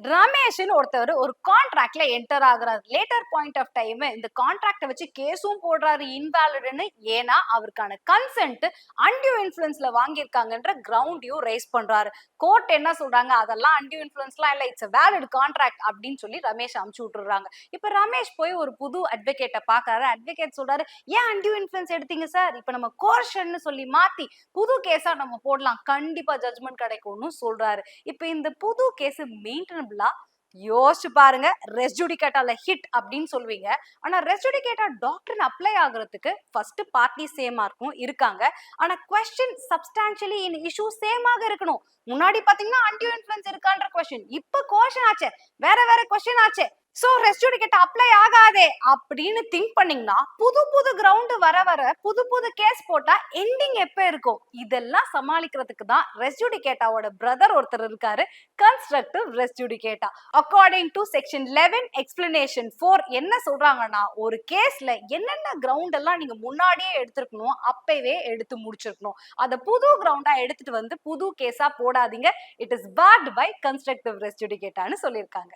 ரமேஷ்னு ஒருத்தர் ஒரு கான்ட்ராக்ட்ல என்டர் ஆகுறாரு. லேட்டர் பாயிண்ட் ஆஃப் டைம் இந்த கான்ட்ராக்ட வச்சு கேஸும் போடுறாரு இன்வாலிட்னு. ஏன்னா அவருக்கான கன்சென்ட் அன்டியூ இன்ஃப்ளூயன்ஸ்ல வாங்கியிருக்காங்கன்ற கிரவுண்டையும் ரைஸ் பண்றாரு. கோர்ட் என்ன சொல்றாங்க, அதெல்லாம் அன்டியூ இன்ஃப்ளூயன்ஸ்லாம் இல்ல, இட்ஸ் வேலிட் கான்ட்ராக்ட் அப்படின்னு சொல்லி ரமேஷ் அமுச்சு விட்டுறாங்க. இப்ப ரமேஷ் போய் ஒரு புது அட்வொகேட்டை பாக்குறாரு. அட்வொகேட் சொல்றாரு, ஏன் அன்டியூ இன்ஃப்ளூயன்ஸ் எடுத்தீங்க சார்? இப்ப நம்ம கோர்ஷன்னு சொல்லி மாத்தி புது கேஸா நம்ம போடலாம், கண்டிப்பா ஜட்மெண்ட் கிடைக்கும்னு சொல்றாரு. இப்ப இந்த புது கேஸ் மெயின்டனபிளா யோசிச்சு பாருங்க. ரெஸ் ஜுடிகேட்டால ஹிட் அப்படின்னு சொல்லுவீங்க. ஆனா ரெஸ் ஜுடிகேட்டா டாக்டர் அப்ளை ஆகுறதுக்கு ஃபர்ஸ்ட் பார்ட்டி சேமா இருக்கும் இருக்காங்க. ஆனா கொஸ்டின் சப்ஸ்டான்ஷியலி இன் இஷ்யூ சேமாக இருக்கணும். முன்னாடி பாத்தீங்கன்னா அன்டியூ இன்ஃப்ளூயன்ஸ் இருக்கான்ற கொஸ்டின், இப்ப கொஸ்டின் ஆச்சே, வேற வேற கொஸ்டின் ஆச்சே. சோ ரெஸ் ஜுடிகேட்டா அப்ளை ஆகாதே அப்படின்னு திங்க் பண்ணீங்கன்னா புது புது கிரவுண்ட் வர வர புது புது கேஸ் போட்டா எண்டிங் எப்ப இருக்கும்? இதெல்லாம் சமாளிக்கிறதுக்கு தான் ரெஸ் ஜுடிகேட்டாவோட பிரதர் ஒருத்தர் இருக்காரு, constructive res judicata. According to section 11 explanation 4 என்ன சொல்றாங்கன்னா, ஒரு கேஸ்ல என்னென்ன கிரவுண்ட் எல்லாம் நீங்க முன்னாடியே எடுத்திருக்கணும், அப்பவே எடுத்து முடிச்சிருக்கணும். அத புது கிரவுண்டா எடுத்துட்டு வந்து புது கேஸா போடாதீங்க. It is barred by constructive res ஜுடிகேட்டான்னு சொல்லியிருக்காங்க.